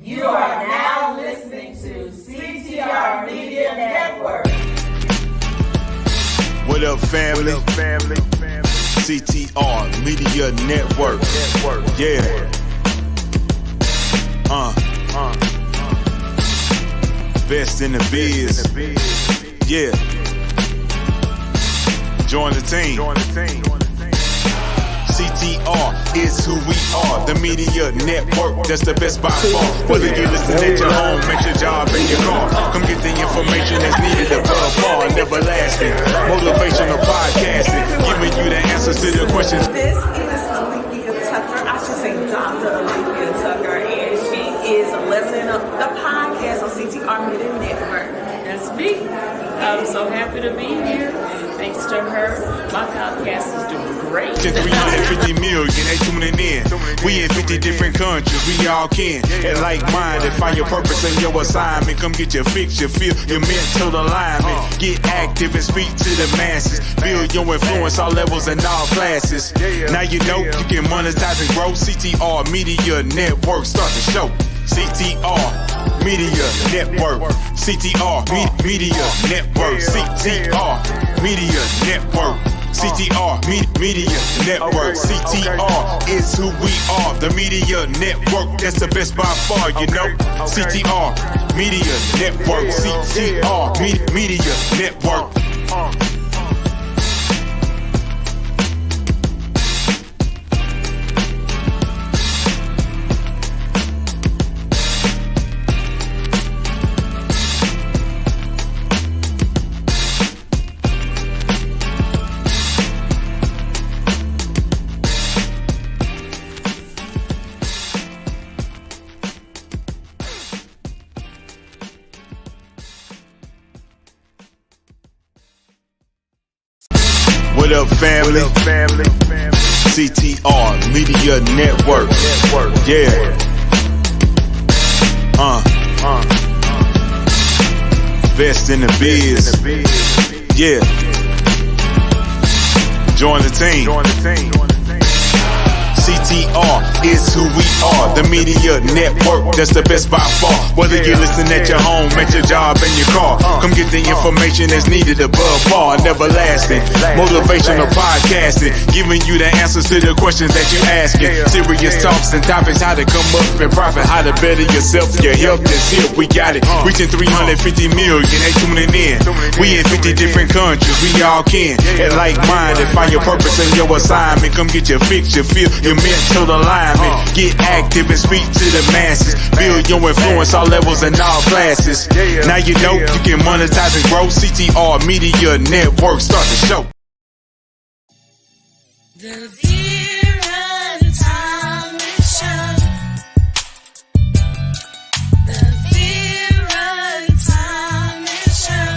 You are now listening to CTR Media Network. What up, family? CTR Media Network. Yeah. Best in the biz. Yeah. Join the team. CTR is who we are, the media network, that's the best by far. Whether you listen at your home, at your job, in your car, come get the information that's needed above all and everlasting. Motivational podcasting, giving you the answers to the questions. This is Olivia Tucker, I should say Dr. Olivia Tucker, and she is leveling up the podcast on CTR Media Network. That's me. I'm so happy to be here. Thanks to her, my podcast is doing great. 350 million, they tuning in. We in 50 different countries, we all can. And like-minded, find your purpose and your assignment. Come get your fix, your feel, your mental alignment. Get active and speak to the masses. Build your influence, all levels and all classes. Now you know you can monetize and grow. CTR Media Network, start the show. CTR Media Network. CTR Media Network. CTR Media Network. CTR Media Network. CTR is who we are. The Media Network, that's the best by far, you know. CTR Media Network. CTR Media Network. What up, family? CTR Media Network. Yeah. Best in the biz. Yeah. Join the team. CTR is who we are, the media network, that's the best by far. Whether you listen at your home, at your job, in your car, come get the information that's needed above all and everlasting. Motivational podcasting, giving you the answers to the questions that you're asking. Serious talks and topics, how to come up and profit, how to better yourself. Your health is here, we got it. Reaching 350 million, they tuning in. We in 50 different countries, we all can. And like-minded, find your purpose and your assignment. Come get your fix, your feel, your mental alignment. Get active and speak to the masses. Build your influence, all levels and all classes. Now you know you can monetize and grow. CTR Media Network, start the show. The Vera Tommy Show. The Vera Tommy Show.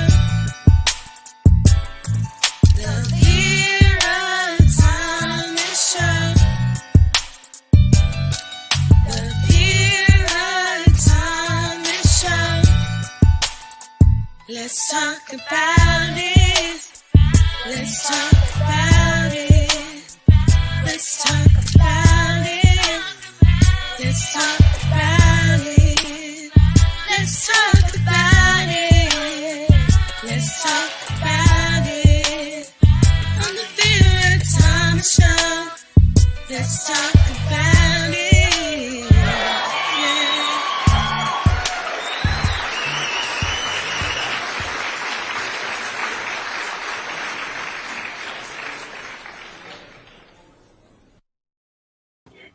The Vera Tommy Show. The Vera Tommy Show. Let's talk about it. Let's talk about it. Let's talk about it. Let's talk about it. Let's talk about it. Let's talk about it. On the Vera Tommy Show. Let's talk about it.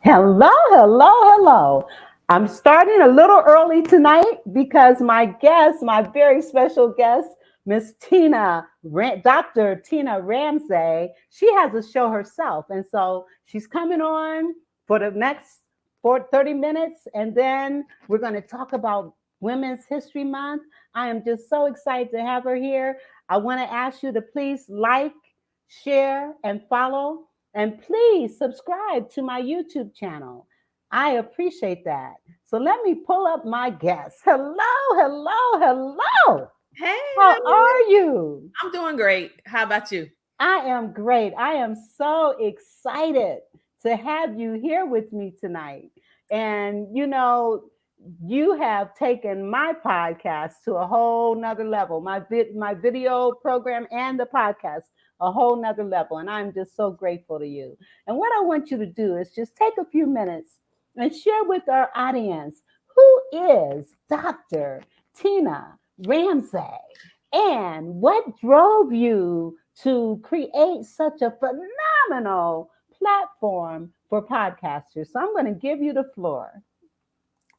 Hello. I'm starting a little early tonight because my guest, my very special guest, Miss Dr. Tina Ramsay, she has a show herself. And so she's coming on for the next 30 minutes. And then we're going to talk about Women's History Month. I am just so excited to have her here. I want to ask you to please like, share, and follow. And please subscribe to my YouTube channel. I appreciate that. So let me pull up my guest. Hello. Hey, How are you? I'm doing great. How about you? I am great. I am so excited to have you here with me tonight. And, you know, you have taken my podcast to a whole nother level, my video program and the podcast, a whole nother level. And I'm just so grateful to you. And what I want you to do is just take a few minutes and share with our audience who is Dr. Tina Ramsay and what drove you to create such a phenomenal platform for podcasters. So I'm going to give you the floor.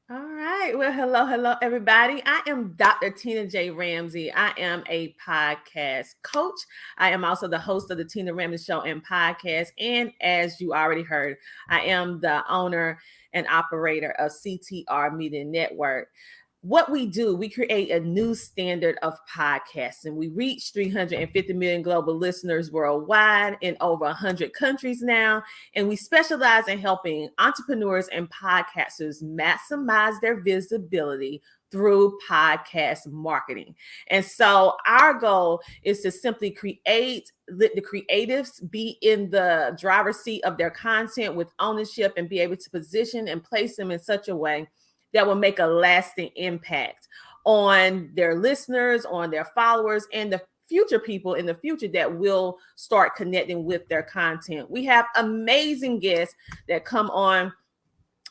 All right. Well, hello, everybody. I am Dr. Tina J. Ramsay. I am a podcast coach. I am also the host of the Tina Ramsay Show and podcast. And as you already heard, I am the owner and operator of CTR Media Network. What we do, we create a new standard of podcasting. We reach 350 million global listeners worldwide in over 100 countries now. And we specialize in helping entrepreneurs and podcasters maximize their visibility through podcast marketing. And so our goal is to simply let the creatives be in the driver's seat of their content with ownership and be able to position and place them in such a way that will make a lasting impact on their listeners, on their followers, and the future people in the future that will start connecting with their content. We have amazing guests that come on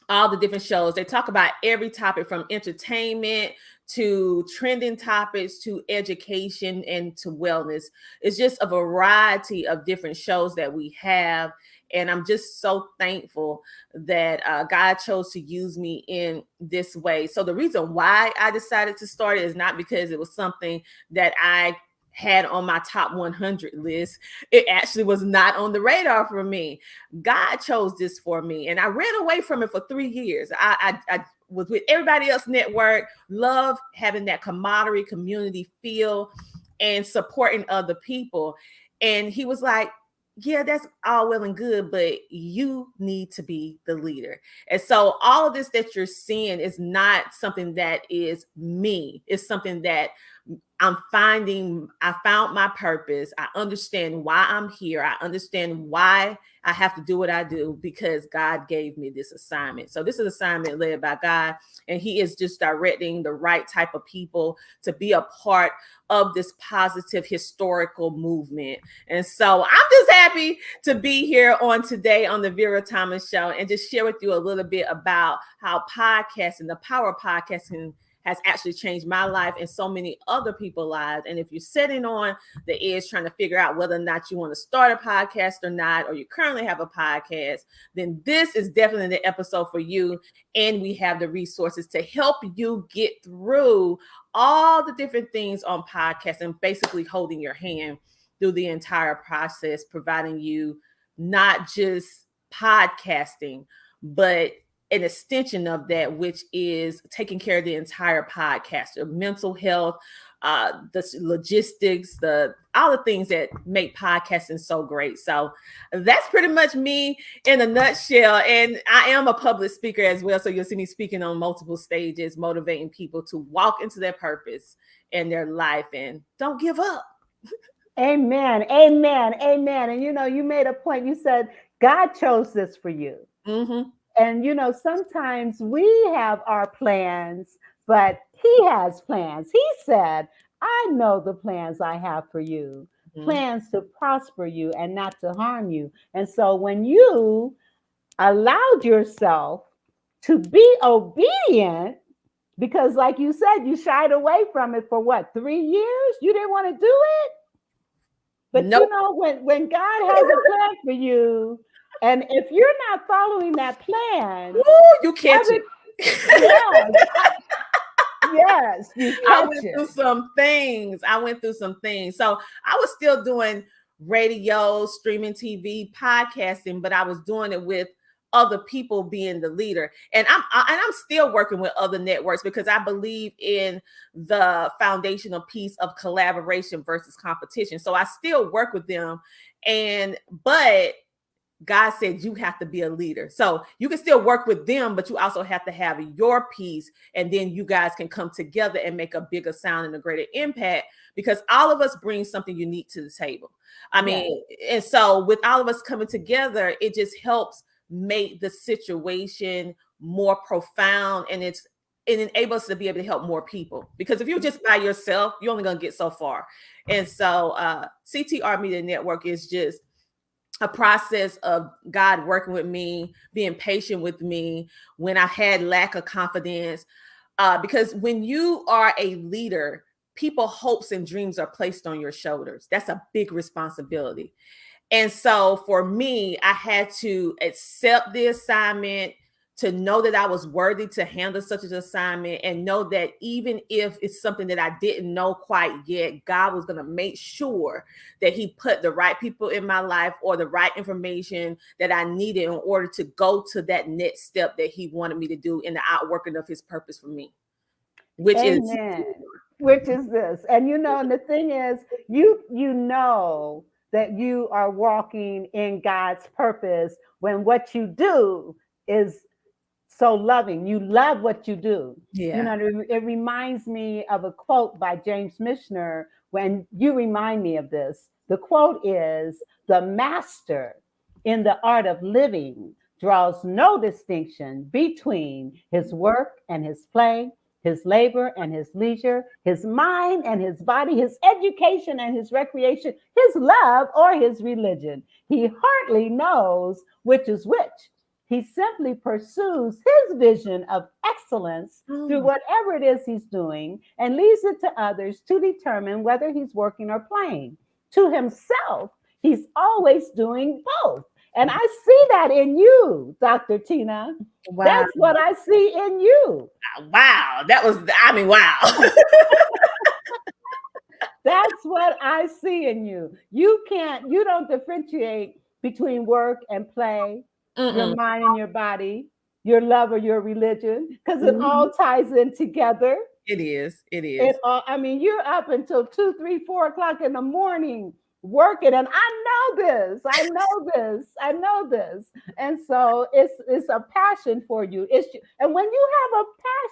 all the different shows. They talk about every topic from entertainment to trending topics to education and to wellness. It's just a variety of different shows that we have. And I'm just so thankful that God chose to use me in this way. So the reason why I decided to start it is not because it was something that I had on my top 100 list. It actually was not on the radar for me. God chose this for me. And I ran away from it for 3 years. I was with everybody else network, love having that camaraderie, community feel, and supporting other people. And he was like, yeah, that's all well and good, but you need to be the leader. And so all of this that you're seeing is not something that is me. It's something that I found my purpose. I understand why I'm here. I understand why I have to do what I do because God gave me this assignment. So this is an assignment led by God, and he is just directing the right type of people to be a part of this positive historical movement. And so I'm just happy to be here on today on the Vera Thomas Show and just share with you a little bit about how podcasting, the power of podcasting, has actually changed my life and so many other people's lives. And if you're sitting on the edge trying to figure out whether or not you want to start a podcast or not, or you currently have a podcast, then this is definitely the episode for you. And we have the resources to help you get through all the different things on podcasts and basically holding your hand through the entire process, providing you not just podcasting, but an extension of that, which is taking care of the entire podcaster, mental health, the logistics, all the things that make podcasting so great. So that's pretty much me in a nutshell. And I am a public speaker as well. So you'll see me speaking on multiple stages, motivating people to walk into their purpose in their life and don't give up. Amen. Amen. Amen. And you made a point. You said God chose this for you. Mm-hmm. And sometimes we have our plans, but he has plans. He said, I know the plans I have for you, plans to prosper you and not to harm you. And so when you allowed yourself to be obedient, because like you said, you shied away from it for what, 3 years? You didn't want to do it? But nope. When God has a plan for you, and if you're not following that plan, you catch it. Yes, I went through some things. So I was still doing radio, streaming TV, podcasting, but I was doing it with other people being the leader. And I'm still working with other networks because I believe in the foundational piece of collaboration versus competition. So I still work with them, but God said you have to be a leader. So you can still work with them, but you also have to have your piece. And then you guys can come together and make a bigger sound and a greater impact because all of us bring something unique to the table. And so with all of us coming together, it just helps make the situation more profound. And enable us to be able to help more people. Because if you're just by yourself, you're only going to get so far. And so CTR Media Network is just a process of God working with me, being patient with me when I had lack of confidence. Because when you are a leader, people's hopes and dreams are placed on your shoulders. That's a big responsibility. And so for me, I had to accept the assignment, to know that I was worthy to handle such an assignment, and know that even if it's something that I didn't know quite yet, God was going to make sure that he put the right people in my life or the right information that I needed in order to go to that next step that he wanted me to do in the outworking of his purpose for me, which Amen. Which is this. And and the thing is, you know that you are walking in God's purpose when what you do is so loving. You love what you do. Yeah. It reminds me of a quote by James Michener when you remind me of this. The quote is, "The master in the art of living draws no distinction between his work and his play, his labor and his leisure, his mind and his body, his education and his recreation, his love or his religion. He hardly knows which is which. He simply pursues his vision of excellence through whatever it is he's doing and leaves it to others to determine whether he's working or playing. To himself, he's always doing both." And I see that in you, Dr. Tina. Wow. That's what I see in you. Wow. Wow. That's what I see in you. You don't differentiate between work and play, your mind and your body, your love or your religion, because it all ties in together. It is. You're up until 2, 3, 4 o'clock in the morning working, and I know this. And so it's a passion for you. And when you have a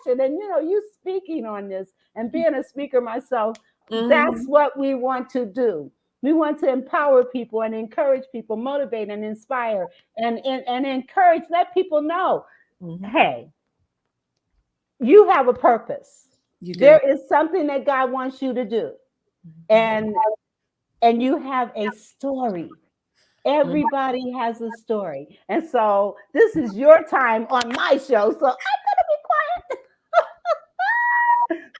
passion, and you speaking on this and being a speaker myself, that's what we want to do. We want to empower people and encourage people, motivate and inspire and encourage, let people know, hey, you have a purpose. There is something that God wants you to do. And you have a story. Everybody has a story. And so this is your time on my show. So I'm going to be quiet.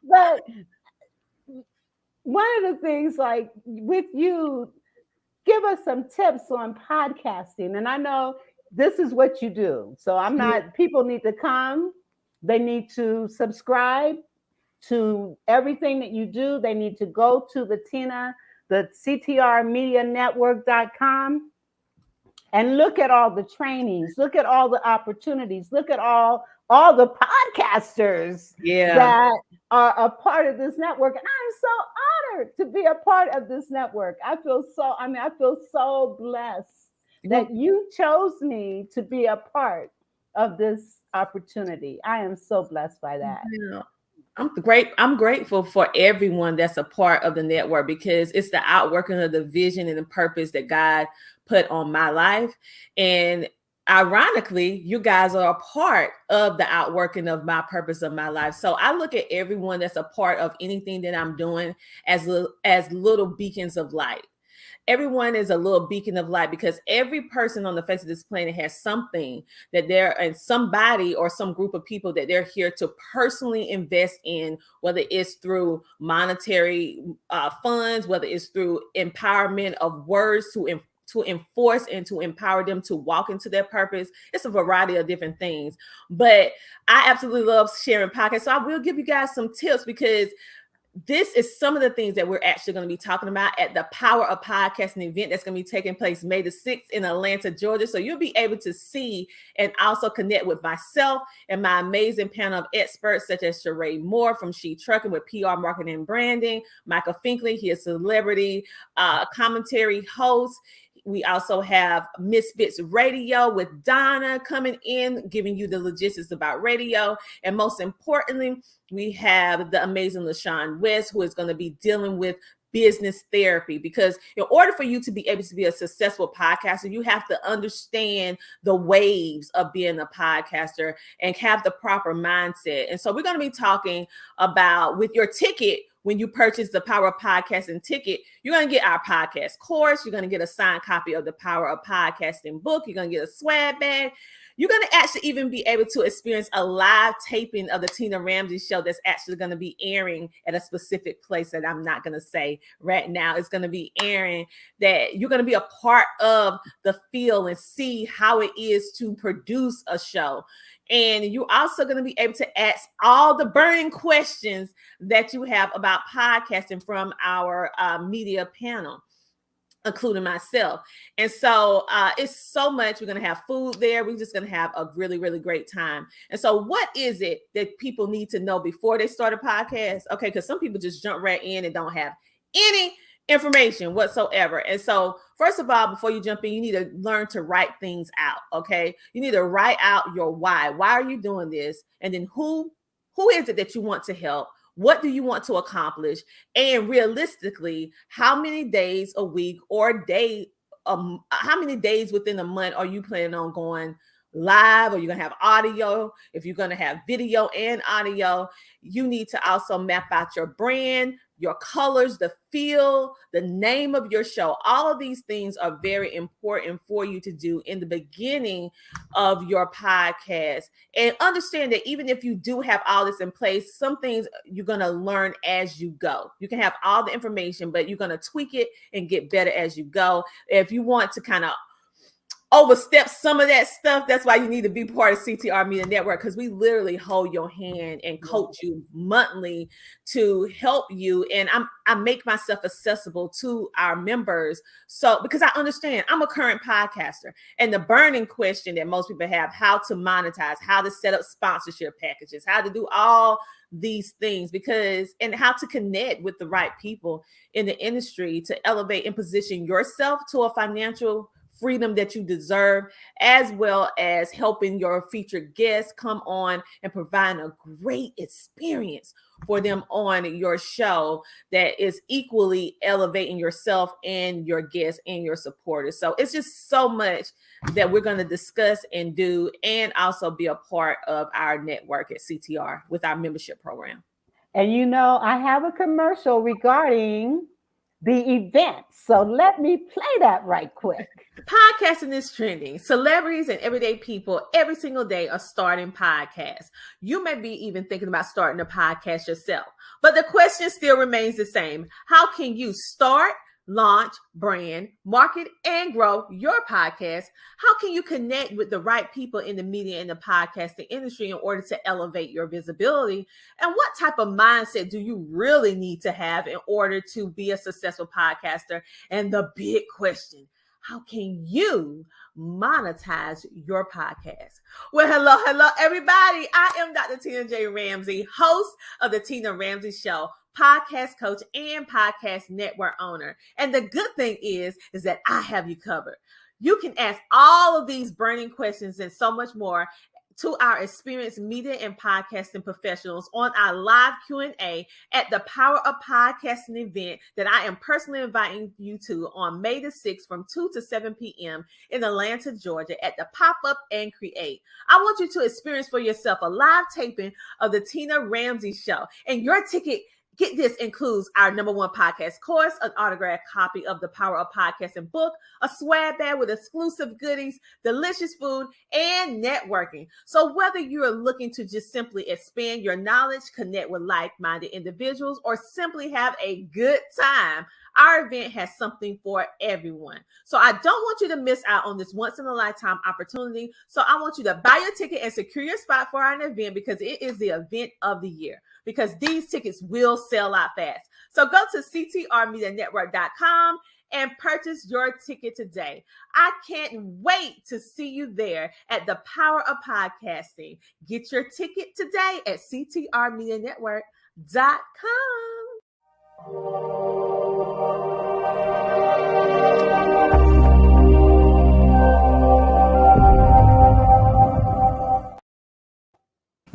But one of the things, like with you, give us some tips on podcasting. And I know this is what you do. So people need to come. They need to subscribe to everything that you do. They need to go to the CTR Media Network.com and look at all the trainings, look at all the opportunities, look at all the podcasters that are a part of this network. And I'm so honored to be a part of this network. I feel so blessed that you chose me to be a part of this opportunity. I am so blessed by that. Yeah. I'm grateful for everyone that's a part of the network, because it's the outworking of the vision and the purpose that God put on my life. And ironically, you guys are a part of the outworking of my purpose of my life. So I look at everyone that's a part of anything that I'm doing as little beacons of light. Everyone is a little beacon of light, because every person on the face of this planet has something that and somebody or some group of people that they're here to personally invest in, whether it's through monetary funds, whether it's through empowerment of words to enforce and to empower them to walk into their purpose. It's a variety of different things. But I absolutely love sharing podcasts. So I will give you guys some tips, because this is some of the things that we're actually going to be talking about at the Power of Podcasting event that's going to be taking place May the 6th in Atlanta, Georgia. So you'll be able to see and also connect with myself and my amazing panel of experts, such as Sheree Moore from She Trucking with PR Marketing and Branding, Michael Finkley, he is a celebrity commentary host. We also have Misfits Radio with Donna coming in, giving you the logistics about radio. And most importantly, we have the amazing LaShawn West, who is going to be dealing with business therapy, because in order for you to be able to be a successful podcaster, you have to understand the waves of being a podcaster and have the proper mindset. And so we're going to be talking about, with your ticket, when you purchase the Power of Podcasting ticket, you're going to get our podcast course. You're going to get a signed copy of the Power of Podcasting book. You're going to get a swag bag. You're going to actually even be able to experience a live taping of the Tina Ramsay show that's actually going to be airing at a specific place that I'm not going to say right now. It's going to be airing, that you're going to be a part of the feel and see how it is to produce a show. And you're also going to be able to ask all the burning questions that you have about podcasting from our media panel, including myself. And so it's so much. We're going to have food there. We're just going to have a really, really great time. And so what is it that people need to know before they start a podcast? Okay, because some people just jump right in and don't have any information whatsoever. And so first of all, before you jump in, you need to learn to write things out. Okay, you need to write out your why. Why are you doing this? And then who is it that you want to help? What do you want to accomplish? And realistically, how many days a week or how many days within a month are you planning on going live? Or you're going to have audio? If you're going to have video and audio, you need to also map out your brand, your colors, the feel, the name of your show. All of these things are very important for you to do in the beginning of your podcast. And understand that even if you do have all this in place, some things you're going to learn as you go. You can have all the information, but you're going to tweak it and get better as you go. If you want to kind of overstep some of that stuff, that's why you need to be part of CTR Media Network, because we literally hold your hand and coach you monthly to help you. And I make myself accessible to our members. So because I understand I'm a current podcaster, and the burning question that most people have, how to monetize, how to set up sponsorship packages, how to do all these things, and how to connect with the right people in the industry to elevate and position yourself to a financial freedom that you deserve, as well as helping your featured guests come on and provide a great experience for them on your show that is equally elevating yourself and your guests and your supporters. So it's just so much that we're going to discuss and do, and also be a part of our network at CTR with our membership program. And I have a commercial regarding the event. So let me play that right quick. Podcasting is trending. Celebrities and everyday people every single day are starting podcasts. You may be even thinking about starting a podcast yourself, but the question still remains the same. How can you start, launch, brand, market, and grow your podcast? How can you connect with the right people in the media and the podcasting industry in order to elevate your visibility? And what type of mindset do you really need to have in order to be a successful podcaster? And the big question, how can you monetize your podcast? Well, hello, everybody. I am Dr. Tina J. Ramsay, host of the Tina Ramsay Show, podcast coach and podcast network owner. And the good thing is that I have you covered. You can ask all of these burning questions and so much more to our experienced media and podcasting professionals on our live Q&A at the Power of Podcasting event that I am personally inviting you to on May the 6th from 2 to 7 p.m. in Atlanta, Georgia at the Pop-Up and Create. I want you to experience for yourself a live taping of the Tina Ramsay Show, and your ticket, get this, includes our #1 podcast course, an autographed copy of the Power of Podcasting book, a swag bag with exclusive goodies, delicious food, and networking. So whether you're looking to just simply expand your knowledge, connect with like-minded individuals, or simply have a good time, our event has something for everyone. So I don't want you to miss out on this once-in-a-lifetime opportunity. So I want you to buy your ticket and secure your spot for our event, because it is the event of the year, because these tickets will sell out fast. So go to ctrmedianetwork.com and purchase your ticket today. I can't wait to see you there at the Power of Podcasting. Get your ticket today at ctrmedianetwork.com.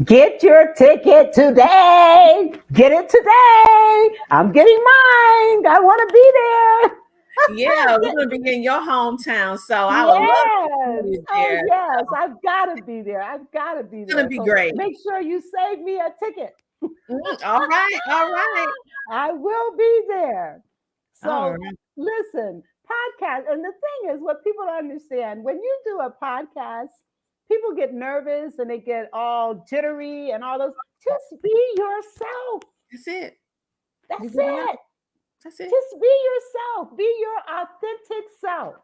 Get your ticket today. Get it today. I'm getting mine. I want to be there. Yeah, we're gonna be in your hometown, so I would love to Yes. be Oh, there. yes. I've got to be there. I've got to be It's gonna there. be So great. make sure you save me a ticket. All right, all right, I will be there. all So right. listen, podcast. And the thing is, what people don't understand, when you do a podcast, people get nervous and they get all jittery and all those. Just be yourself. That's it. That's You good enough? it. That's it. Just be yourself. Be your authentic self.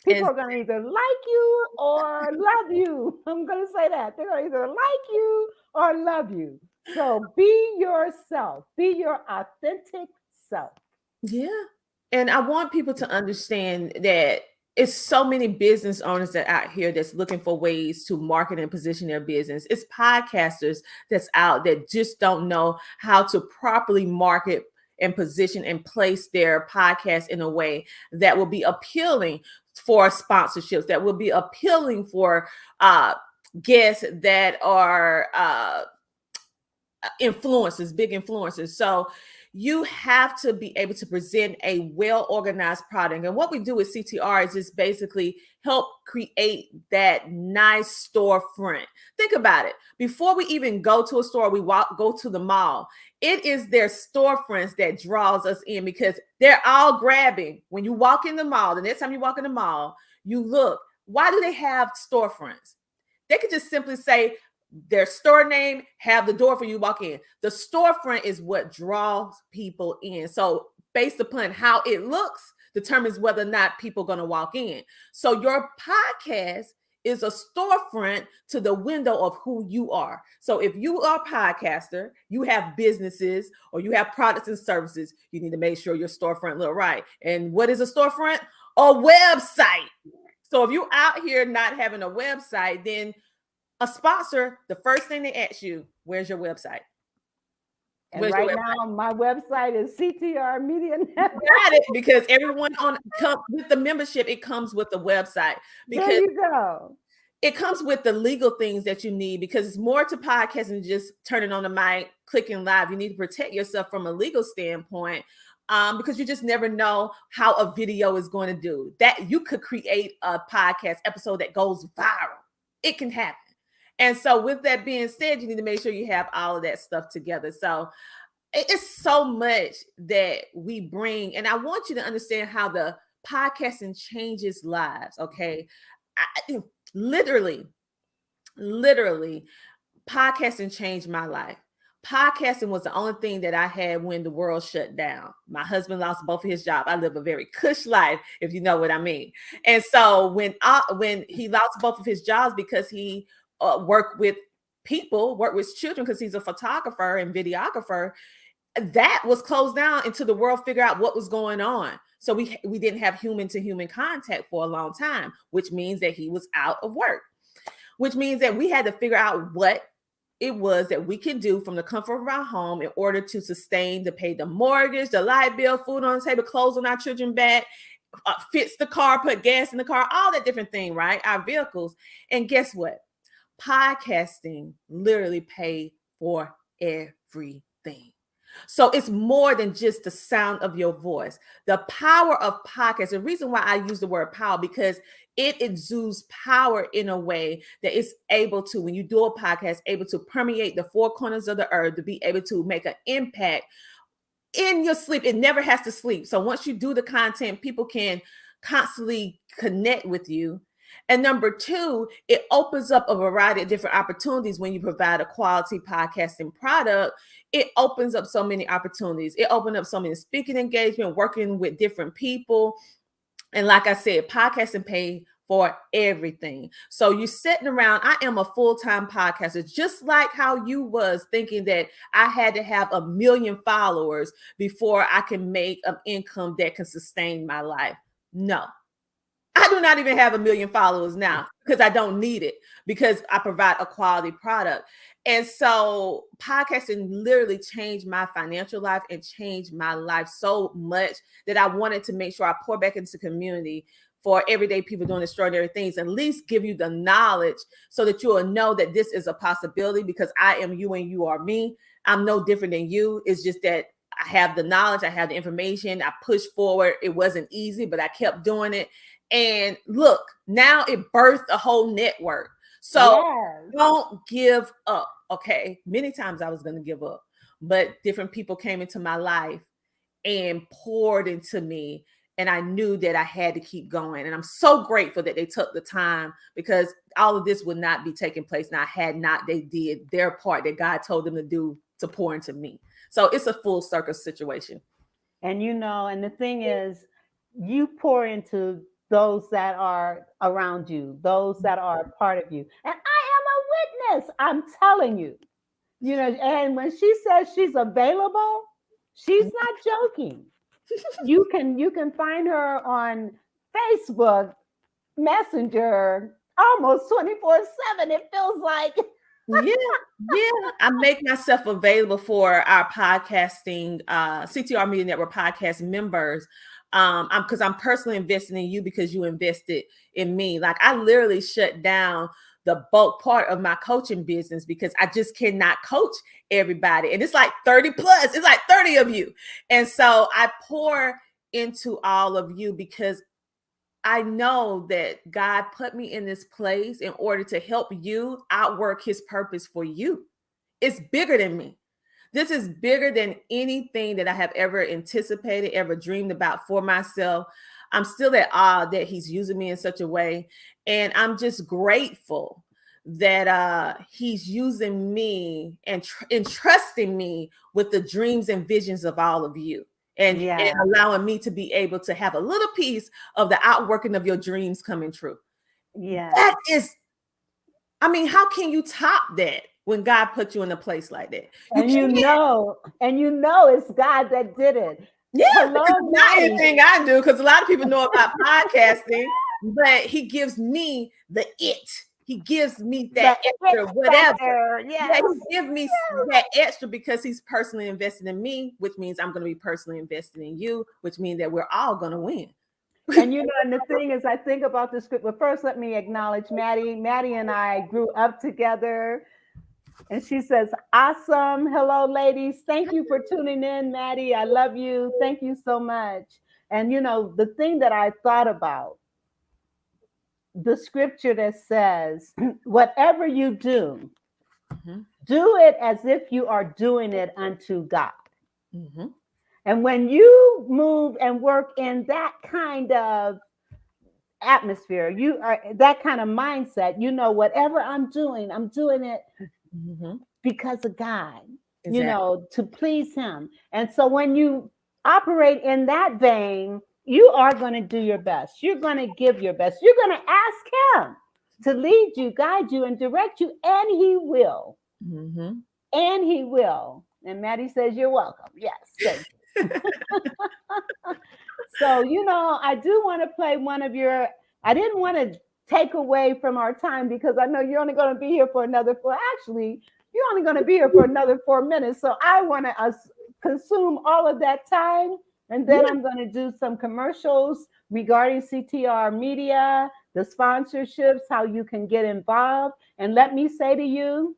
People are going to either like you or love you. I'm going to say that. They're going to either like you or love you. So be yourself. Be your authentic self. Yeah. And I want people to understand that it's so many business owners that out here that's looking for ways to market and position their business. It's podcasters that's out that just don't know how to properly market and position and place their podcast in a way that will be appealing for sponsorships, that will be appealing for guests that are influencers, big influencers. So you have to be able to present a well-organized product. And what we do with CTR is just basically help create that nice storefront. Think about it. Before we even go to a store, go to the mall. It is their storefronts that draws us in because they're all grabbing. When you walk in the mall, the next time you walk in the mall, you look, why do they have storefronts? They could just simply say, their store name, have the door for you to walk in. The storefront is what draws people in. So based upon how it looks determines whether or not people are going to walk in. So your podcast is a storefront to the window of who you are. So if you are a podcaster, you have businesses or you have products and services, you need to make sure your storefront look right. And what is a storefront? A website. So if you're out here not having a website, then a sponsor, the first thing they ask you, where's your website? And right now, my website is CTR Media Network. Got it, because everyone with the membership, it comes with the website. Because there you go. It comes with the legal things that you need, because it's more to podcasting than just turning on the mic, clicking live. You need to protect yourself from a legal standpoint. Because you just never know how a video is going to do. That you could create a podcast episode that goes viral. It can happen. And so with that being said, you need to make sure you have all of that stuff together. So it's so much that we bring. And I want you to understand how the podcasting changes lives. Okay. Literally, podcasting changed my life. Podcasting was the only thing that I had when the world shut down. My husband lost both of his jobs. I live a very cush life, if you know what I mean. And so when he lost both of his jobs because he work with children, because he's a photographer and videographer, that was closed down until the world figured out what was going on. So we didn't have human to human contact for a long time, which means that he was out of work, which means that we had to figure out what it was that we can do from the comfort of our home in order to sustain, to pay the mortgage, the light bill, food on the table, clothes on our children back, fix the car, put gas in the car, all that different thing, right? Our vehicles. And guess what? Podcasting literally pay for everything. So it's more than just the sound of your voice. The power of podcasts, the reason why I use the word power, because it exudes power in a way that it's able to, when you do a podcast, able to permeate the four corners of the earth, to be able to make an impact in your sleep. It never has to sleep. So once you do the content, people can constantly connect with you. And number two, it opens up a variety of different opportunities when you provide a quality podcasting product. It opens up so many opportunities. It opens up so many speaking engagement, working with different people. And like I said, podcasting pay for everything. So you're sitting around, I am a full-time podcaster, just like how you was thinking that I had to have 1 million followers before I can make an income that can sustain my life. No. I do not even have 1 million followers now because I don't need it, because I provide a quality product. And so podcasting literally changed my financial life and changed my life so much that I wanted to make sure I pour back into the community for everyday people doing extraordinary things, at least give you the knowledge so that you will know that this is a possibility, because I am you and you are me. I'm no different than you. It's just that I have the knowledge, I have the information, I pushed forward. It wasn't easy, but I kept doing it. And look, now it birthed a whole network. So don't give up. Okay. Many times I was going to give up, but different people came into my life and poured into me. And I knew that I had to keep going. And I'm so grateful that they took the time, because all of this would not be taking place now had not they did their part that God told them to do, to pour into me. So it's a full circle situation. And and the thing is, you pour into those that are around you, those that are a part of you. And I am a witness. I'm telling you, and when she says she's available, she's not joking. You can find her on Facebook Messenger almost 24/7. It feels like. Yeah. I make myself available for our podcasting, CTR Media Network podcast members. Because I'm personally investing in you, because you invested in me. Like, I literally shut down the bulk part of my coaching business because I just cannot coach everybody. And it's like 30 plus, it's like 30 of you. And so I pour into all of you because I know that God put me in this place in order to help you outwork his purpose for you. It's bigger than me. This is bigger than anything that I have ever anticipated, ever dreamed about for myself. I'm still at awe that he's using me in such a way. And I'm just grateful that he's using me and entrusting me with the dreams and visions of all of you. And allowing me to be able to have a little piece of the outworking of your dreams coming true. Yeah. That is, I mean, how can you top that when God put you in a place like that? And it's God that did it. Yeah, it's not anything I do, because a lot of people know about podcasting, but he gives me the it. He gives me that extra whatever. Yeah, he gives me that extra because he's personally invested in me, which means I'm going to be personally invested in you, which means that we're all going to win. And and the thing is, I think about the script. But first, let me acknowledge Maddie. Maddie and I grew up together. And she says, awesome. Hello, ladies. Thank you for tuning in, Maddie. I love you. Thank you so much. And the thing that I thought about, the scripture that says, whatever you do, do it as if you are doing it unto God. And when you move and work in that kind of atmosphere, you are that kind of mindset, whatever I'm doing it because of God, to please him. And so when you operate in that vein, you are going to do your best. You're going to give your best. You're going to ask him to lead you, guide you, and direct you, and he will. And he will. And Maddie says, you're welcome. Yes. Thank you. So, I do want to play one of your, I didn't want to take away from our time, because I know you're only going to be here for another you're only going to be here for another 4 minutes. So I want to consume all of that time. And then I'm going to do some commercials regarding CTR Media, the sponsorships, how you can get involved. And let me say to you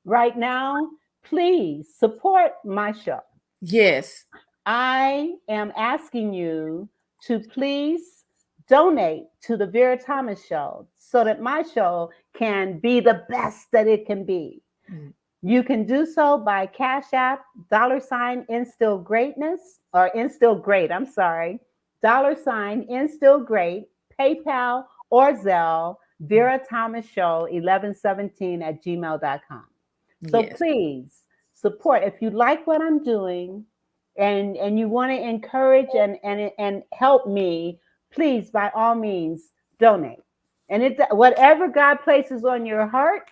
right now, please support my show. Yes. I am asking you to please donate to the Vera Thomas Show so that my show can be the best that it can be. You can do so by Cash App, $instill greatness, or instill great, I'm sorry, $instill great, PayPal or Zelle, Vera Thomas Show 1117 at gmail.com. So please support. If you like what I'm doing and you want to encourage and help me, please, by all means, donate. And whatever God places on your heart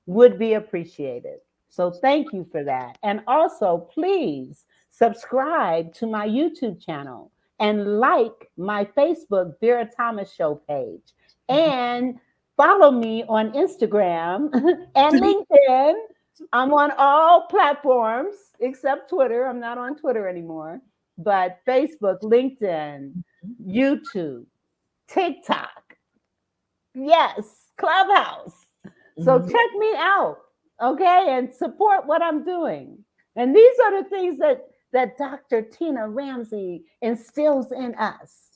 would be appreciated. So thank you for that. And also, please subscribe to my YouTube channel and like my Facebook Vera Thomas Show page. And follow me on Instagram and LinkedIn. I'm on all platforms except Twitter. I'm not on Twitter anymore. But Facebook, LinkedIn, YouTube, TikTok. Yes, Clubhouse. So check me out, okay, and support what I'm doing. And these are the things that Dr. Tina Ramsay instills in us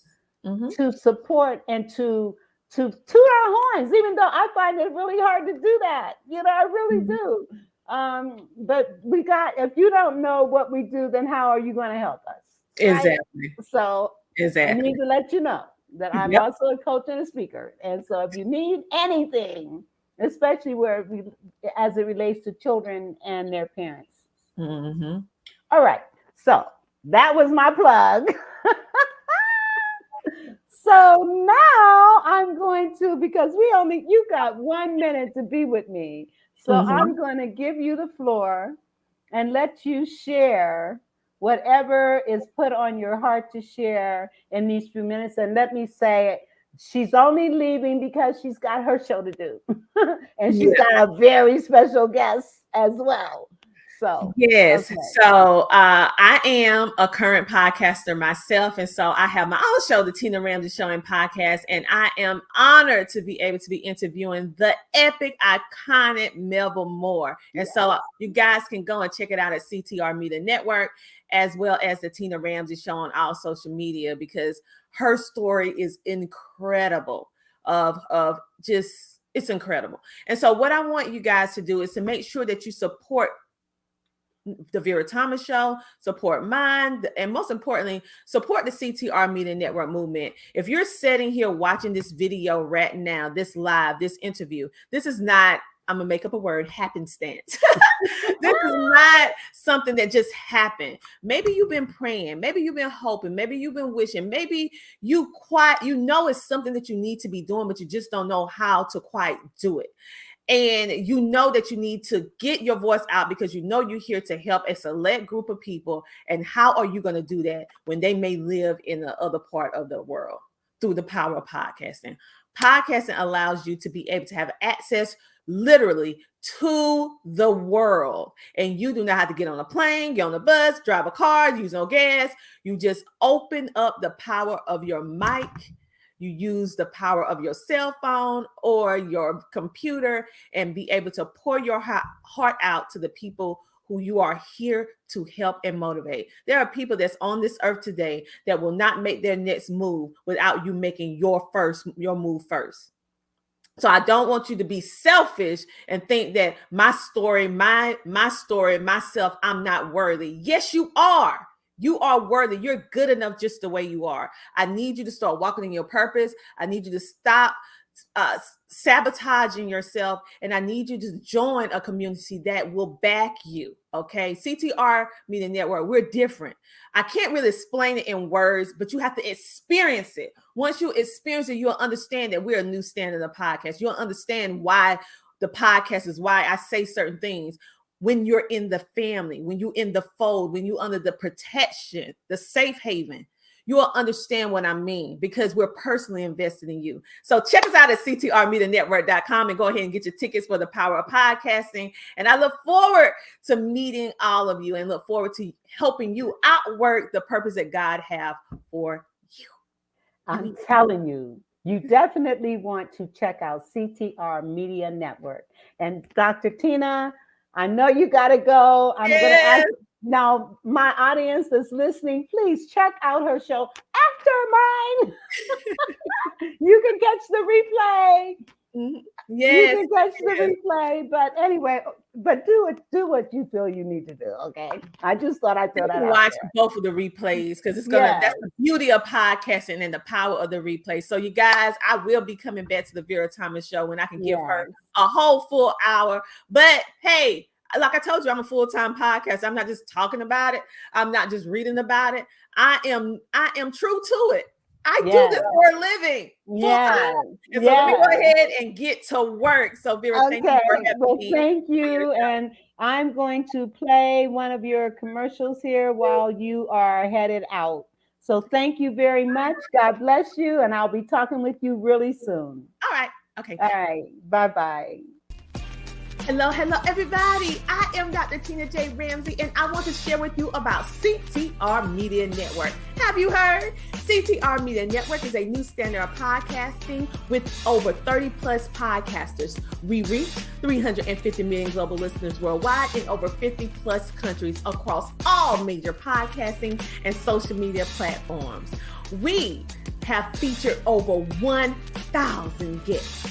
to support and to toot our horns, even though I find it really hard to do that. I really do. But if you don't know what we do, then how are you going to help us? Right? Exactly. So I need to let you know that I'm also a coach and a speaker. And so if you need anything, especially as it relates to children and their parents. All right. So that was my plug. So now I'm going to, because you got 1 minute to be with me. So I'm going to give you the floor and let you share whatever is put on your heart to share in these few minutes. And let me say, she's only leaving because she's got her show to do. And she's got a very special guest as well. So yes. Okay. So I am a current podcaster myself. And so I have my own show, the Tina Ramsay Show and Podcast. And I am honored to be able to be interviewing the epic, iconic Melba Moore. And so you guys can go and check it out at CTR Media Network, as well as the Tina Ramsay Show on all social media, because her story is incredible it's incredible. And so what I want you guys to do is to make sure that you support the Vera Thomas Show, support mine, and most importantly, support the CTR Media Network movement. If you're sitting here watching this video right now, this live, this interview, this is not, I'm gonna make up a word, happenstance. This is not something that just happened. Maybe you've been praying, maybe you've been hoping, maybe you've been wishing, maybe you know it's something that you need to be doing, but you just don't know how to quite do it. And you know that you need to get your voice out because you know you're here to help a select group of people. And how are you going to do that when they may live in the other part of the world? Through the power of podcasting. Podcasting allows you to be able to have access literally to the world. And you do not have to get on a plane, get on a bus, drive a car, use no gas. You just open up the power of your mic. You use the power of your cell phone or your computer and be able to pour your heart out to the people who you are here to help and motivate. There are people that's on this earth today that will not make their next move without you making your move first. So I don't want you to be selfish and think that my story, myself, I'm not worthy. Yes, you are. You are worthy. You're good enough just the way you are. I need you to start walking in your purpose. I need you to stop sabotaging yourself. And I need you to join a community that will back you. Okay. CTR Media Network, we're different. I can't really explain it in words, but you have to experience it. Once you experience it, you'll understand that we're a new standard of podcast. You'll understand why the podcast is why I say certain things. When you're in the family, when you're in the fold, when you're under the protection, the safe haven, you will understand what I mean because we're personally invested in you. So check us out at ctrmedianetwork.com and go ahead and get your tickets for the power of podcasting. And I look forward to meeting all of you and look forward to helping you outwork the purpose that God have for you. I'm telling you, you definitely want to check out CTR Media Network. And Dr. Tina, I know you got to go. I'm going to ask now my audience that's listening, please check out her show after mine. You can catch the replay. Yes. You can catch the replay. But anyway, but do what you feel you need to do. Okay. I just thought I'd throw that out. Watch both of the replays because it's that's the beauty of podcasting and the power of the replay. So you guys, I will be coming back to the Vera Thomas Show when I can give her a whole full hour. But hey, like I told you, I'm a full-time podcaster. I'm not just talking about it. I'm not just reading about it. I am true to it. I do this for a living. Yeah. And so let me go ahead and get to work. So Vera, thank you for having me. Thank you. And I'm going to play one of your commercials here while you are headed out. So thank you very much. God bless you. And I'll be talking with you really soon. All right. Okay. All right. Bye-bye. Hello, everybody. I am Dr. Tina J. Ramsay, and I want to share with you about CTR Media Network. Have you heard? CTR Media Network is a new standard of podcasting with over 30 plus podcasters. We reach 350 million global listeners worldwide in over 50 plus countries across all major podcasting and social media platforms. We have featured over 1,000 guests.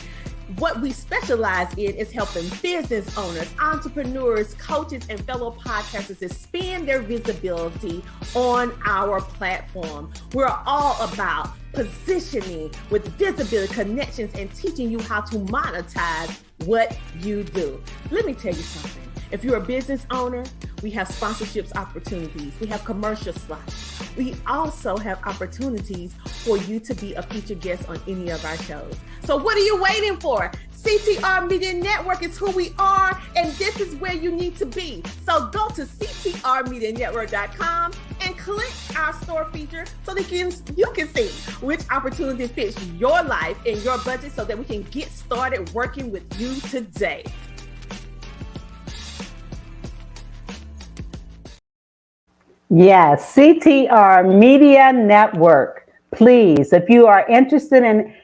What we specialize in is helping business owners, entrepreneurs, coaches, and fellow podcasters expand their visibility on our platform. We're all about positioning with visibility, connections, and teaching you how to monetize what you do. Let me tell you something. If you're a business owner, we have sponsorships opportunities. We have commercial slots. We also have opportunities for you to be a featured guest on any of our shows. So what are you waiting for? CTR Media Network is who we are, and this is where you need to be. So go to ctrmedianetwork.com and click our store feature so that you can see which opportunity fits your life and your budget so that we can get started working with you today. Yes, CTR Media Network. Please, if you are interested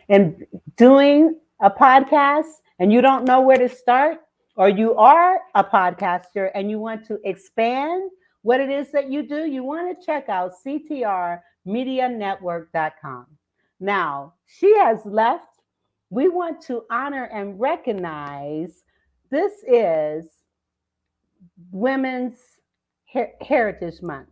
in doing a podcast and you don't know where to start, or you are a podcaster and you want to expand what it is that you do, you want to check out ctrmedianetwork.com. Now, she has left. We want to honor and recognize this is Women's Heritage Month.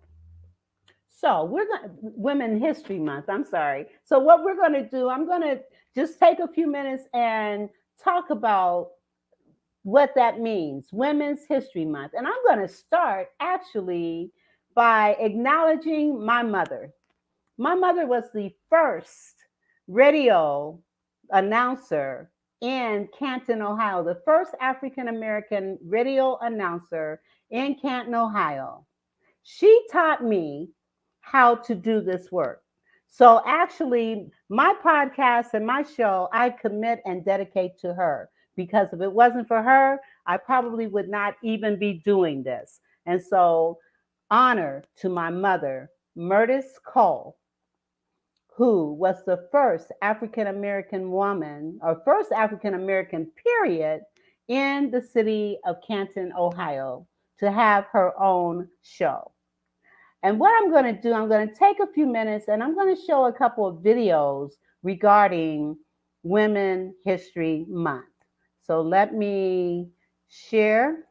So we're going Women History Month. I'm sorry. So what we're going to do, I'm going to just take a few minutes and talk about what that means, Women's History Month. And I'm going to start actually by acknowledging my mother. My mother was the first radio announcer in Canton, Ohio, the first African-American radio announcer in Canton, Ohio. She taught me how to do this work. So actually, my podcast and my show, I commit and dedicate to her, because if it wasn't for her, I probably would not even be doing this. And so, honor to my mother, Murtis Cole, who was the first African-American woman, or first African-American period, in the city of Canton, Ohio, to have her own show. And what I'm going to do, I'm going to take a few minutes and I'm going to show a couple of videos regarding Women History Month. So let me share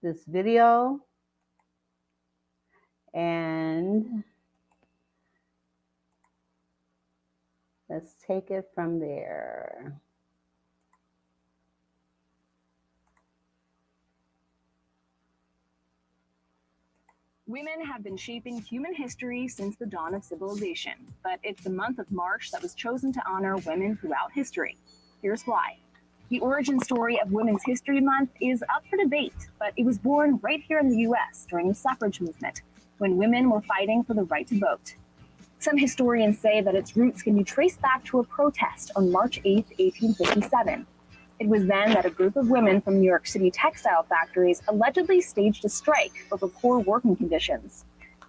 this video and let's take it from there. Women have been shaping human history since the dawn of civilization, but it's the month of March that was chosen to honor women throughout history. Here's why. The origin story of Women's History Month is up for debate, but it was born right here in the US during the suffrage movement, when women were fighting for the right to vote. Some historians say that its roots can be traced back to a protest on March 8, 1857. It was then that a group of women from New York City textile factories allegedly staged a strike over poor working conditions.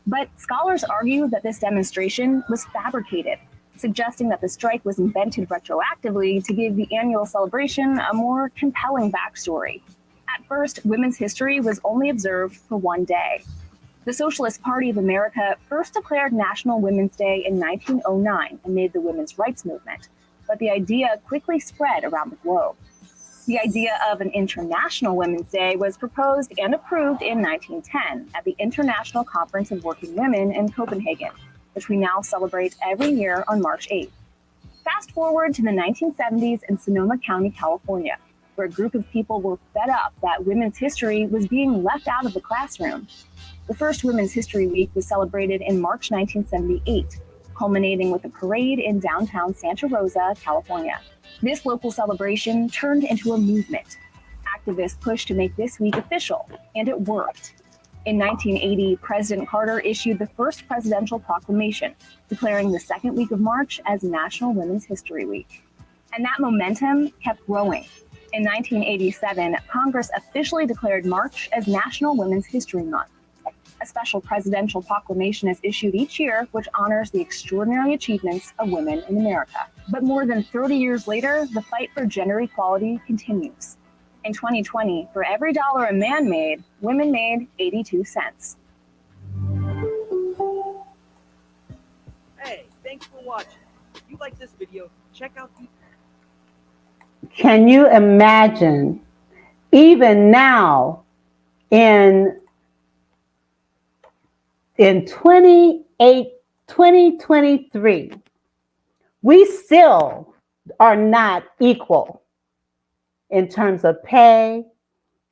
But scholars argue that this demonstration was fabricated, suggesting that the strike was invented retroactively to give the annual celebration a more compelling backstory. At first, women's history was only observed for one day. The Socialist Party of America first declared National Women's Day in 1909 amid the women's rights movement, but the idea quickly spread around the globe. The idea of an International Women's Day was proposed and approved in 1910 at the International Conference of Working Women in Copenhagen, which we now celebrate every year on March 8th. Fast forward to the 1970s in Sonoma County, California, where a group of people were fed up that women's history was being left out of the classroom. The first Women's History Week was celebrated in March 1978, culminating with a parade in downtown Santa Rosa, California. This local celebration turned into a movement. Activists pushed to make this week official, and it worked. In 1980, President Carter issued the first presidential proclamation, declaring the second week of March as National Women's History Week. And that momentum kept growing. In 1987, Congress officially declared March as National Women's History Month. A special presidential proclamation is issued each year which honors the extraordinary achievements of women in America. But more than 30 years later, the fight for gender equality continues. In 2020, for every dollar a man made, women made 82 cents. Hey, thanks for watching. If you like this video, check out the... Can you imagine, even now in 2023, we still are not equal in terms of pay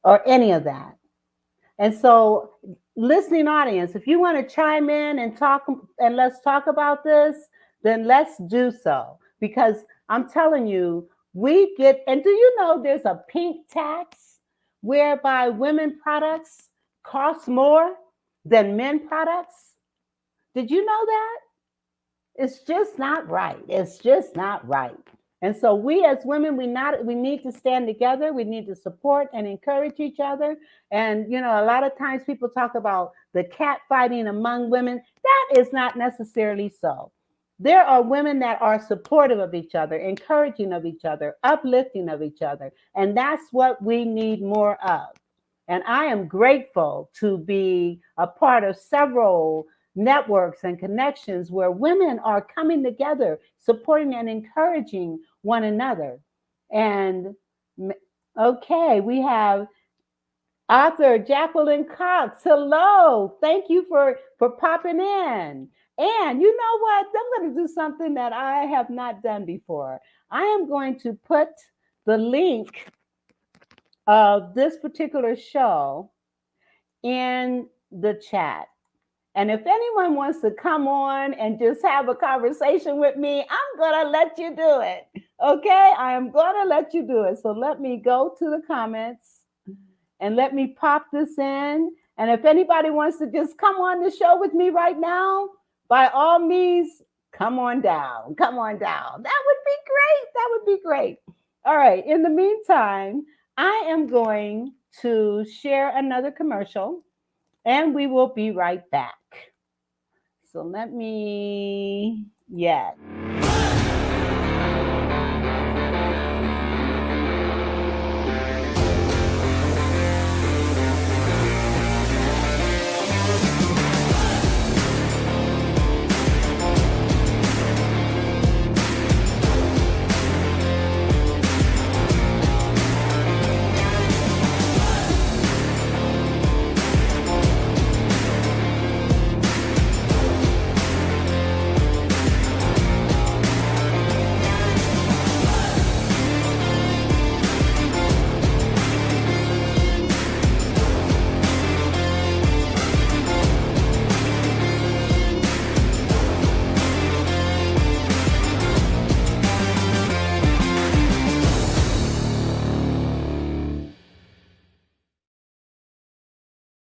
or any of that. And so, listening audience, if you want to chime in and talk, and let's talk about this, then let's do so. Because I'm telling you, we get, and do you know there's a pink tax whereby women products cost more than men products? Did you know that? It's just not right. It's just not right. And so we as women, we need to stand together. We need to support and encourage each other. And, you know, a lot of times people talk about the cat fighting among women. That is not necessarily so. There are women that are supportive of each other, encouraging of each other, uplifting of each other. And that's what we need more of. And I am grateful to be a part of several networks and connections where women are coming together, supporting and encouraging one another. And okay, we have author Jacqueline Cox. Hello, thank you for popping in. And you know what? I'm going to do something that I have not done before. I am going to put the link of this particular show in the chat. And if anyone wants to come on and just have a conversation with me, I'm going to let you do it. Okay? I am going to let you do it. So let me go to the comments and let me pop this in. And if anybody wants to just come on the show with me right now, by all means, come on down. Come on down. That would be great. That would be great. All right. In the meantime, I am going to share another commercial. And we will be right back. So let me, yes.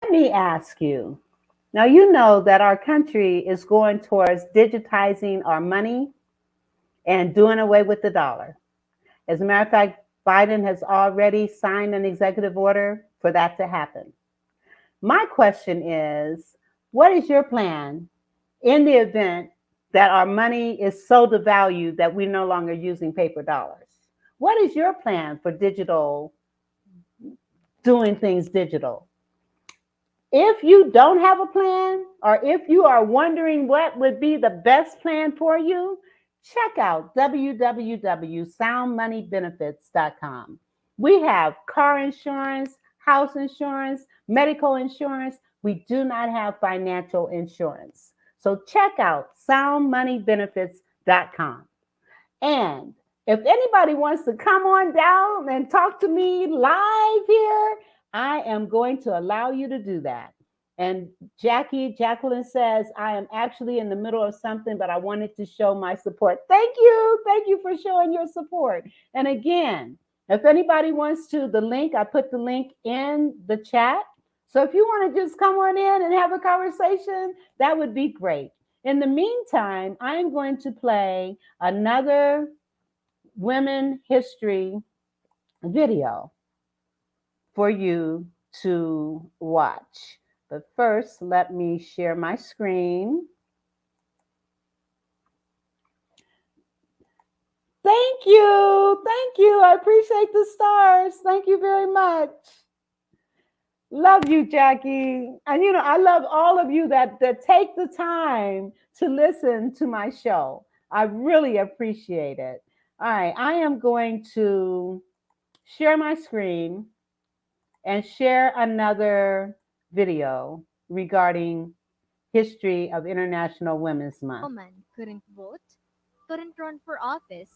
Let me ask you, now you know that our country is going towards digitizing our money and doing away with the dollar. As a matter of fact, Biden has already signed an executive order for that to happen. My question is, what is your plan in the event that our money is so devalued that we're no longer using paper dollars? What is your plan for digital, doing things digital? If you don't have a plan, or if you are wondering what would be the best plan for you, check out www.soundmoneybenefits.com. We have car insurance, house insurance, medical insurance. We do not have financial insurance. So check out soundmoneybenefits.com. And if anybody wants to come on down and talk to me live here, I am going to allow you to do that. And Jacqueline says, I am actually in the middle of something, but I wanted to show my support. Thank you. Thank you for showing your support. And again, if anybody wants to, the link, I put the link in the chat. So if you want to just come on in and have a conversation, that would be great. In the meantime, I'm going to play another women history video for you to watch. But first, let me share my screen. Thank you. Thank you. I appreciate the stars. Thank you very much. Love you, Jackie. And I love all of you that take the time to listen to my show. I really appreciate it. All right, I am going to share my screen and share another video regarding history of International Women's Month. Woman couldn't vote, couldn't run for office,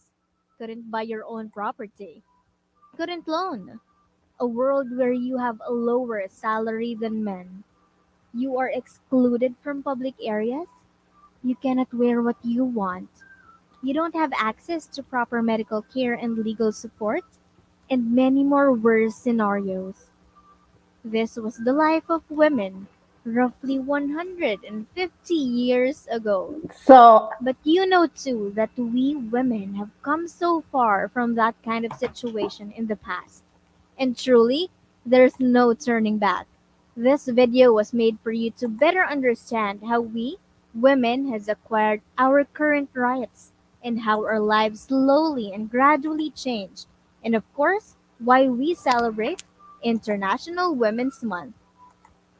couldn't buy your own property, couldn't loan. A world where you have a lower salary than men. You are excluded from public areas. You cannot wear what you want. You don't have access to proper medical care and legal support, and many more worse scenarios. This was the life of women roughly 150 years ago. So, But you know too that we women have come so far from that kind of situation in the past. And truly, there's no turning back. This video was made for you to better understand how we, women, has acquired our current rights and how our lives slowly and gradually changed. And of course, why we celebrate International Women's Month.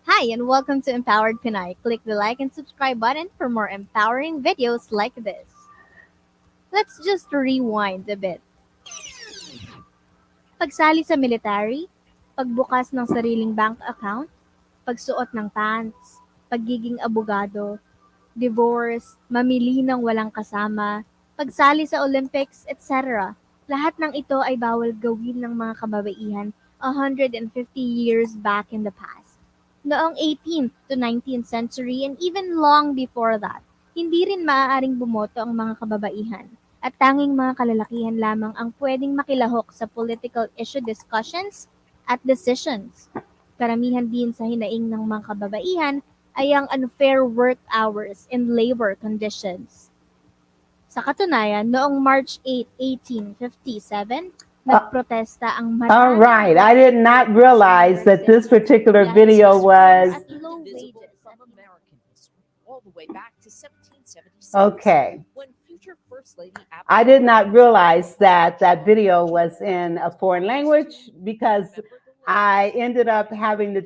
Hi and welcome to Empowered Pinay. Click the like and subscribe button for more empowering videos like this. Let's just rewind a bit. Pagsali sa military, pagbukas ng sariling bank account, pagsuot ng pants, pagiging abogado, divorce, mamili ng walang kasama, pagsali sa Olympics, etc. Lahat ng ito ay bawal gawin ng mga kababaihan 150 years back in the past. Noong 18th to 19th century and even long before that, hindi rin maaaring bumoto ang mga kababaihan. At tanging mga kalalakihan lamang ang pwedeng makilahok sa political issue discussions at decisions. Karamihan din sa hinaing ng mga kababaihan ay ang unfair work hours and labor conditions. Sa katunayan, noong March 8, 1857, nagprotesta ang marami. All right, I did not realize that this particular video was at low wages. All the way back to 1776. okay. When future First Lady I did not realize that that video was in a foreign language because I ended up having to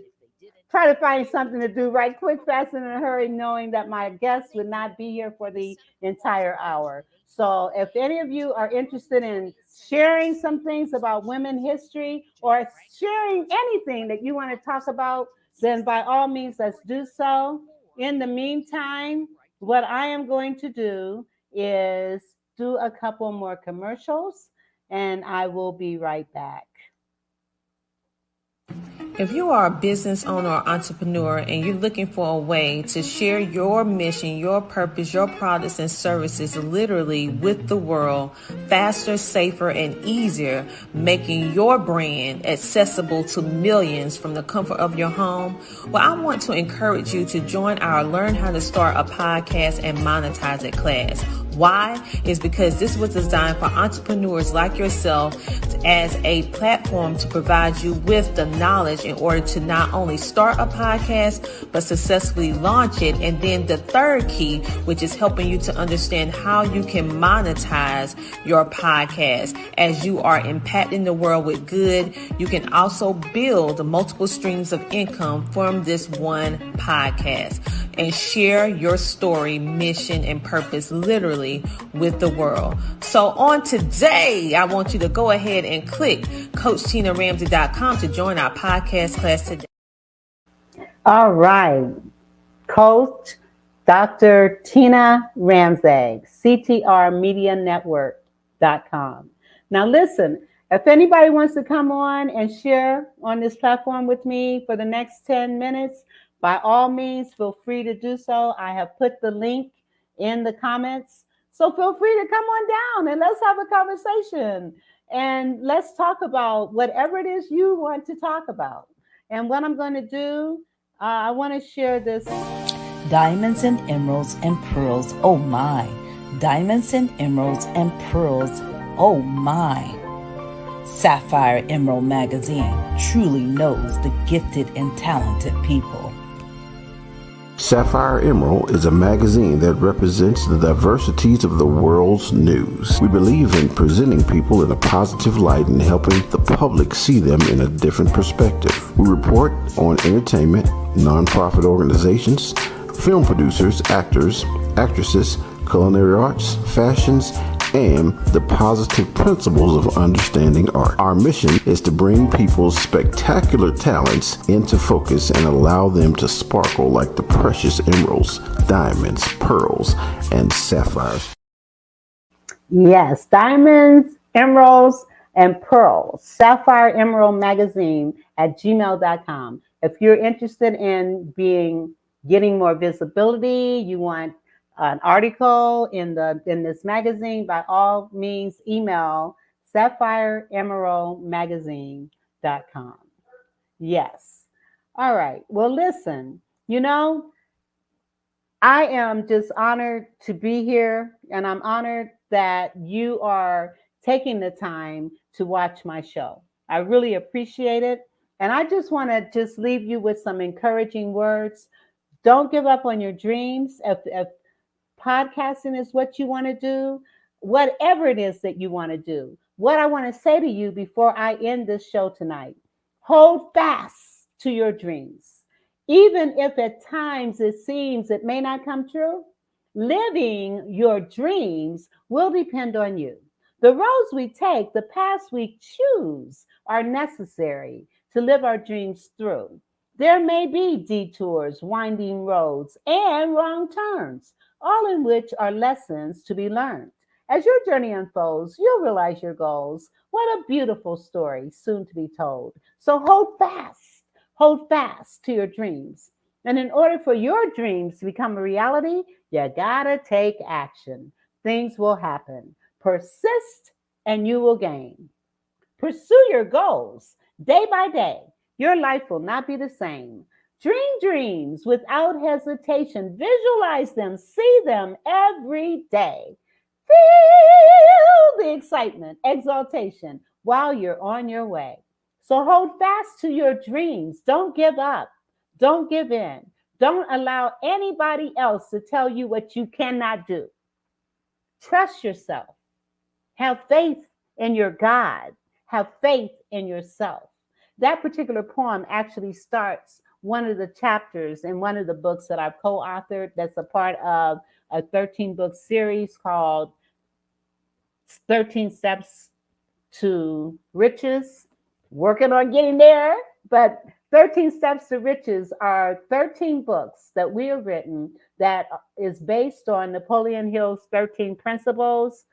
try to find something to do right quick, fast, and in a hurry, knowing that my guests would not be here for the entire hour. So if any of you are interested in sharing some things about women history or sharing anything that you want to talk about, then by all means, let's do so. In the meantime, what I am going to do is do a couple more commercials, and I will be right back. If you are a business owner or entrepreneur and you're looking for a way to share your mission, your purpose, your products and services literally with the world faster, safer, and easier, making your brand accessible to millions from the comfort of your home, well, I want to encourage you to join our Learn How to Start a Podcast and Monetize It class. Why? Is because this was designed for entrepreneurs like yourself as a platform to provide you with the knowledge in order to not only start a podcast, but successfully launch it. And then the third key, which is helping you to understand how you can monetize your podcast. As you are impacting the world with good, you can also build multiple streams of income from this one podcast and share your story, mission, and purpose literally with the world. So on today, I want you to go ahead and click CoachTinaRamsay.com to join our podcast class today. All right. Coach Dr. Tina Ramsay, CTR Media Network.com. Now listen, if anybody wants to come on and share on this platform with me for the next 10 minutes, by all means, feel free to do so. I have put the link in the comments. So feel free to come on down and let's have a conversation. And let's talk about whatever it is you want to talk about. And what I'm going to do, I want to share this. Diamonds and emeralds and pearls, oh my. Diamonds and emeralds and pearls, oh my. Sapphire Emerald magazine truly knows the gifted and talented people. Sapphire Emerald is a magazine that represents the diversities of the world's news. We believe in presenting people in a positive light and helping the public see them in a different perspective. We report on entertainment, nonprofit organizations, film producers, actors, actresses, culinary arts, fashions, and the positive principles of understanding art. Our mission is to bring people's spectacular talents into focus and allow them to sparkle like the precious emeralds, diamonds, pearls, and sapphires. Yes, diamonds, emeralds, and pearls. Sapphire Emerald Magazine at gmail.com. If you're interested in getting more visibility, you want an article in this magazine, by all means, email sapphireemeraldmagazine.com. Yes. All right. Well, listen, I am just honored to be here, and I'm honored that you are taking the time to watch my show. I really appreciate it. And I just want to leave you with some encouraging words. Don't give up on your dreams. If podcasting is what you want to do, whatever it is that you want to do, what I want to say to you before I end this show tonight, hold fast to your dreams. Even if at times it seems it may not come true, living your dreams will depend on you. The roads we take, the paths we choose are necessary to live our dreams through. There may be detours, winding roads, and wrong turns, all in which are lessons to be learned. As your journey unfolds, you'll realize your goals. What a beautiful story soon to be told. So hold fast to your dreams. And in order for your dreams to become a reality, you gotta take action. Things will happen. Persist and you will gain. Pursue your goals day by day. Your life will not be the same. Dream dreams without hesitation. Visualize them, see them every day. Feel the excitement, exaltation while you're on your way. So hold fast to your dreams. Don't give up. Don't give in. Don't allow anybody else to tell you what you cannot do. Trust yourself. Have faith in your God. Have faith in yourself. That particular poem actually starts one of the chapters in one of the books that I've co-authored that's a part of a 13-book series called 13 Steps to Riches. Working on getting there, but 13 Steps to Riches are 13 books that we have written that is based on Napoleon Hill's 13 principles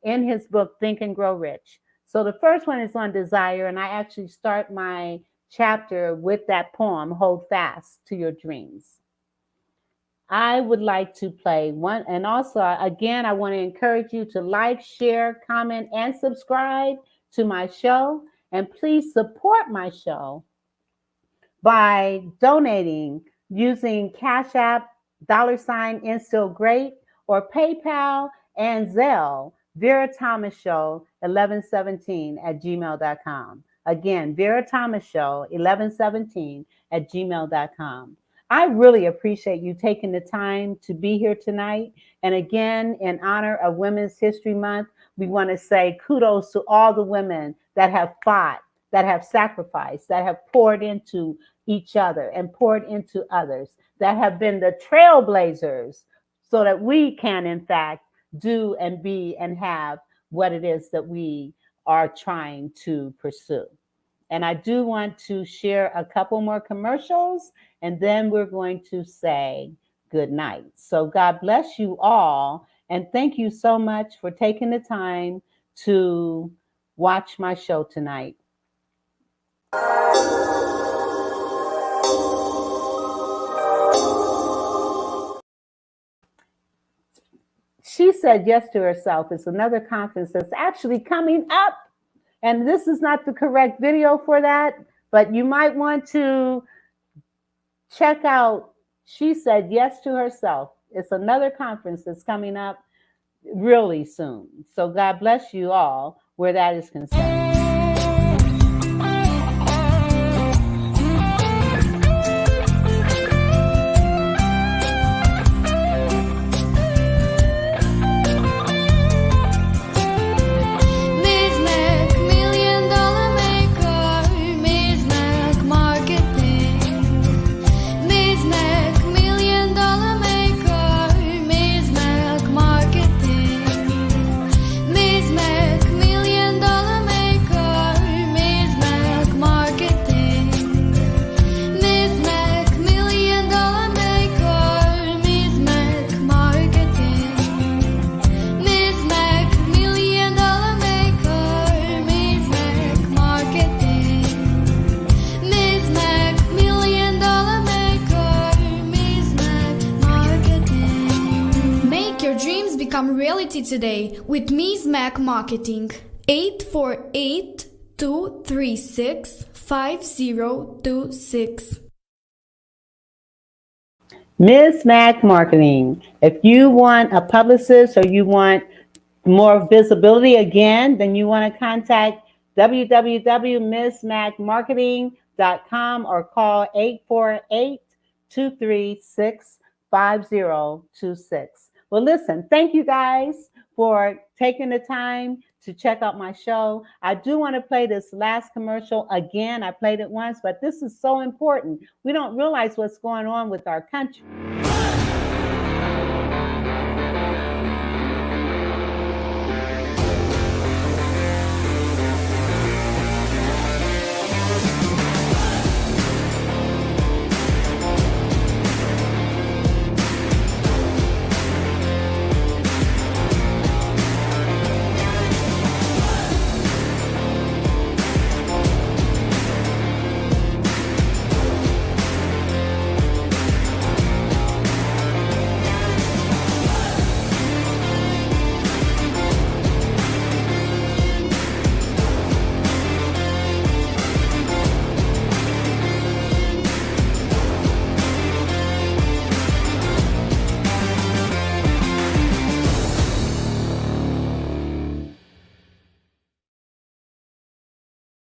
in his book, Think and Grow Rich. So the first one is on desire, and I actually start my chapter with that poem, Hold Fast to Your Dreams. I would like to play one, and also, again, I want to encourage you to like, share, comment, and subscribe to my show. And please support my show by donating using Cash App, $Instill or PayPal and Zelle, Vera Thomas Show 1117 at gmail.com. Again, Vera Thomas Show 1117 at gmail.com. I really appreciate you taking the time to be here tonight. And again, in honor of Women's History Month, we want to say kudos to all the women that have fought, that have sacrificed, that have poured into each other and poured into others, that have been the trailblazers so that we can, in fact, do and be and have what it is that we are trying to pursue. And I do want to share a couple more commercials, and then we're going to say good night. So God bless you all, and thank you so much for taking the time to watch my show tonight. She said yes to herself. It's another conference that's actually coming up. And this is not the correct video for that, but you might want to check out She Said Yes to Herself. It's another conference that's coming up really soon. So God bless you all where that is concerned. opportunity today with Ms. Mac Marketing. 848-236-5026. Ms. Mac Marketing. If you want a publicist or you want more visibility again, then you want to contact www.msmacmarketing.com or call 848-236-5026. Well, listen, thank you guys for taking the time to check out my show. I do want to play this last commercial again. I played it once, but this is so important. We don't realize what's going on with our country.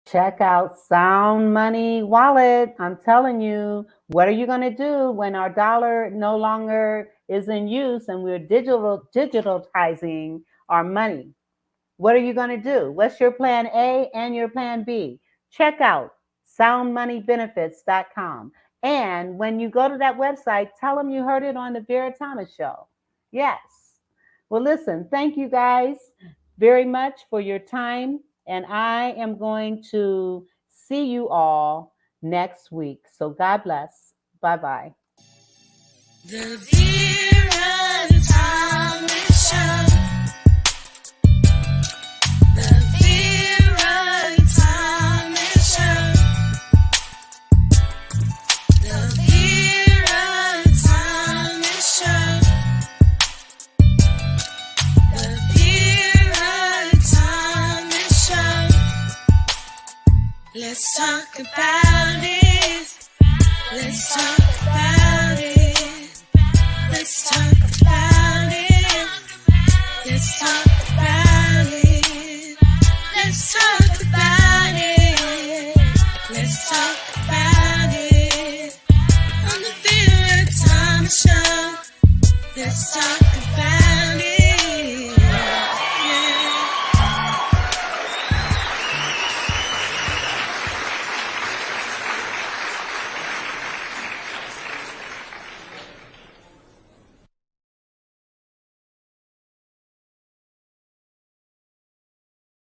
Check out Sound Money Wallet. I'm telling you, what are you going to do when our dollar no longer is in use and we're digitalizing our money? What are you going to do? What's your plan A and your plan B? Check out soundmoneybenefits.com. And when you go to that website, tell them you heard it on the Vera Thomas Show. Yes. Well, listen, thank you guys very much for your time. And I am going to see you all next week. So God bless. Bye-bye. The Vera Thomas Show. The Vera Thomas Show. The Vera Thomas Show. The Vera Thomas Show. Let's talk about it. Let's talk about it. Let's talk about it. Let's talk about it. Let's talk about it. Let's talk about it. On the Vera Thomas Show. Let's talk about it.